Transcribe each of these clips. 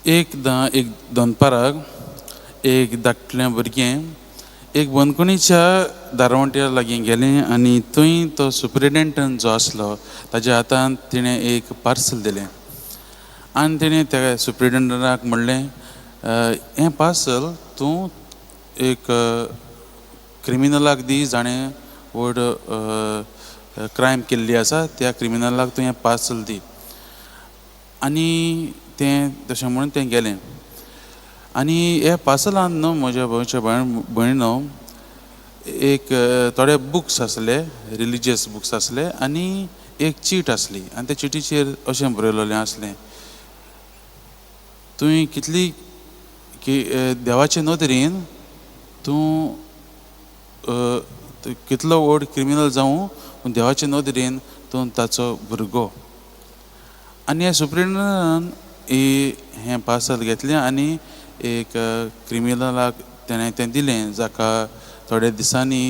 एकदां एक दनपाराक एक धाकटें भुरगें एक बंदखणीच्या दारवंट्यार लागीं गेलें आनी थंय तो सुप्रिटेंडंट जो आसलो ताज्या हातांत तिणें एक पार्सल दिलें आनी तिणें त्या सुप्रिटेंडंटाक म्हणलें हें पार्सल तूं एक क्रिमिनलाक दी जाणें व्हड क्रायम केल्ली आसा त्या क्रिमिनलाक तूं हें पार्सल दी. आनी तें तशें म्हणून तें गेलें आनी हे पार्सलान न्हू म्हज्या भावाच्या भयणीनो एक थोडे बुक्स आसले, रिलिजियस बुक्स आसले आनी एक चीट आसली आनी त्या चिटीचेर अशें बरयलोलें आसलें तुवें कितली की देवाचे नदरेन तूं कितलो व्हड क्रिमिनल जावं पूण देवाचे नदरेन तूं ताचो भुरगो. आनी हे सुप्रिटेंडंटान हें पार्सल घेतलें आनी एक क्रिमिनलाक तेणें तें दिलें जाका थोड्या दिसांनी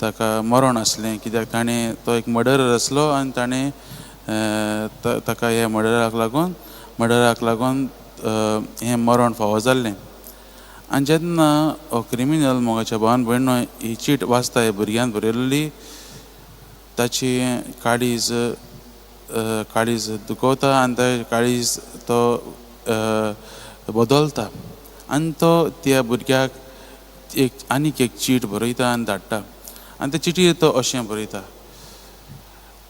ताका मरण आसलें कित्याक ताणें तो एक मर्डरर आसलो आनी ताणें ताका हे मर्डराक लागून हें मरण फावो जाल्लें. आनी जेन्ना हो क्रिमिनल मोगाच्या भावान भयणीनो ही चीट वाचता हे भुरग्यान बरयल्ली ताची काळीज दुखवता आनी तें काळीज तो बदलता आनी तो त्या भुरग्याक आनीक एक चीट बरयता आनी धाडटा आनी त्या चिटीर तो अशें बरयता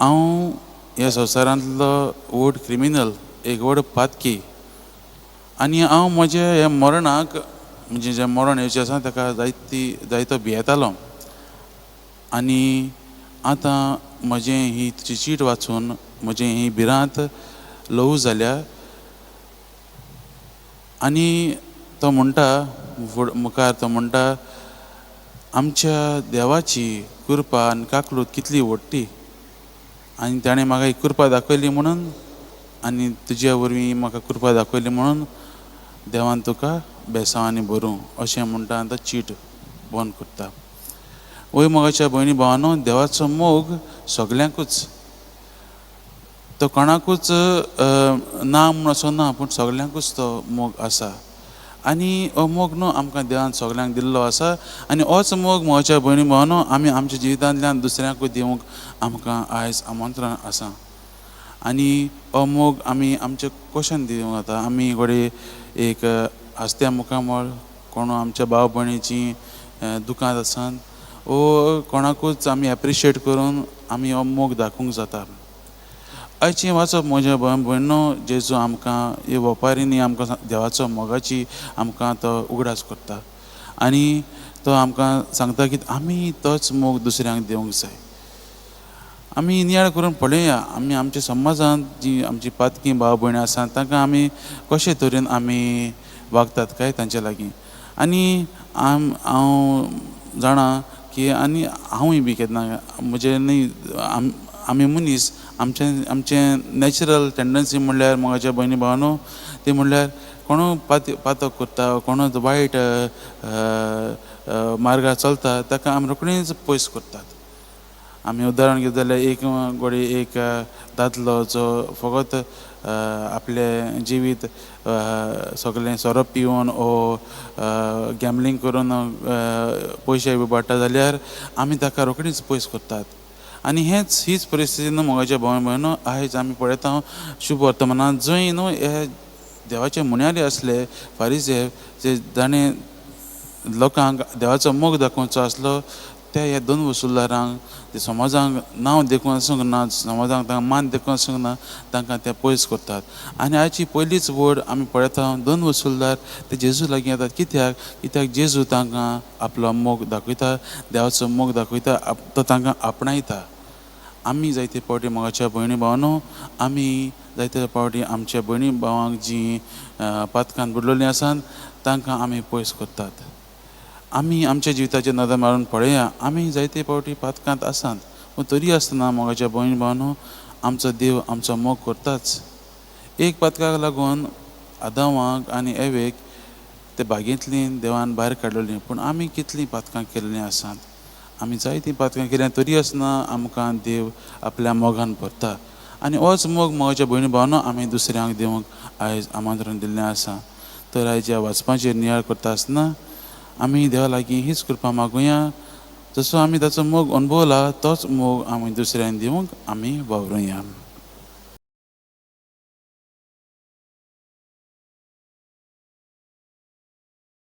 हांव ह्या संवसारांतलो व्हड क्रिमिनल एक व्हड पातकी आनी हांव म्हज्या ह्या मरणाक म्हणजे जें मरण येवचें आसा ताका जायतो भियेतालो आनी आतां म्हजें ही तुजी चीट वाचून म्हजें ही भिरांत ल्हव जाल्या. आनी तो म्हणटा मुखार तो म्हणटा आमच्या देवाची कृपा आनी काकलूत कितली व्हडटी आनी ताणें म्हाका ही कृपा दाखयली म्हणून आनी तुज्या वरवीं म्हाका कृपा दाखयली म्हणून देवान तुका बेसांवांनी भरूं अशें म्हणटा आनी तो चीट बंद करता. वय मोगाच्या भयणी भावानो देवाचो मोग सगल्यांकूच तो कोणाकूच ना म्हूण असो ना पूण सगल्यांकूच तो मोग आसा आनी हो मोग न्हू आमकां देवान सगल्यांक दिल्लो आसा आनी होच मोग मोगाच्या भयणी भावानो आमी आमच्या जिवितांतल्यान दुसऱ्यांकूय दिवंक आमकां आयज आमंत्रण आसा. आनी हो मोग आमी आमच्या कशान दिवंक जाता आमी घडये एक हांसत्या मुखामळ कोण आमच्या भाव भयणीची दुकांत आसात वो कोणाकूच आमी एप्रिशिएट करून आमी हो मोग दाखोवंक जाता. आयची वाचप म्हज्या भाव भयणीनो जेजू आमकां हे वेपारींनी आमकां देवाचो मोगाची आमकां तो उगडास करता आनी तो आमकां सांगता की आमी तोच मोग दुसऱ्यांक दिवंक जाय. आमी नियाळ करून पळया आमी आमच्या समाजांत जी आमची पातकी भाव भयणी आसात तांकां आमी कशे तरेन आमी वागतात काय तांचे लागीं आनी हांव जाणा की आनी हांवूय बी केन्ना म्हजे न्ही आमी मनीस आमचें नॅचरल टेंडन्सी म्हणल्यार मोगाच्या भयणी भावानो ती म्हणल्यार कोणूय पातक करता कोणूय वायट मार्गार चलता ताका आमी रोखडीच पयस करतात. आमी उदाहरण घेत जाल्यार एक दादलो जो फकत आपलें जिवीत सगळें सोरो पिवन वो गॅमलींग करून पयशे इबाडटा जाल्यार आमी ताका रोखडीच पयस करतात. आनी हीच परिस्थिती न्हू मोगाच्या भाव भयणीनो आयज आमी पळयता शुभ वर्तमानांत जंय न्हू हे देवाचे मुन्यारी आसले फारिझे जे जाणें लोकांक देवाचो मोग दाखोवचो आसलो त्या ह्या दोन वसुलदारांक ते समाजांक नांव देखून आसूंक ना समाजांक तांकां मान देखून आसूंक ना तांकां ते पयस करतात. आनी आयची पयलीच वड आमी पळयता दोन वसुलदार ते जेजू लागीं येतात कित्याक जेजू तांकां आपलो मोग दाखयता देवाचो मोग दाखयता तो तांकां आपणायता. आमी जायते फावटी मोगाच्या भयणी भावानो आमी जायते फावटी आमच्या भयणी भावांक जी पातकान बुडलेलीं आसात तांकां आमी पयस करतात. आमी आमच्या जिविताचेर नदर मारून पळया आमी जायते फावटी पातकांत आसात पूण तरी आसतना मोगाच्या भयणी भावानो आमचो देव आमचो मोग करताच. एक पातकाक लागून आदामाक आनी एवेक ते बागेंतलीं देवान भायर काडलेलीं पूण आमी कितलीं पातकां केल्लीं आसात आमी जायतीं पातकां केल्यां तरी आसतना आमकां देव आपल्या मोगान भरता आनी होच मोग मोगाच्या भयणी भावानो आमी दुसऱ्यांक दिवंक आयज आमंत्रण दिल्लें आसा. तर आयच्या वाचपाचेर नियाळ करता आसतना आमी देवा लागीं हीच कृपा मागुया, जसो आमी ताचो मोग अनुभवला तोच मोग आमी दुसऱ्यांक दिवंक आमी वावरुया.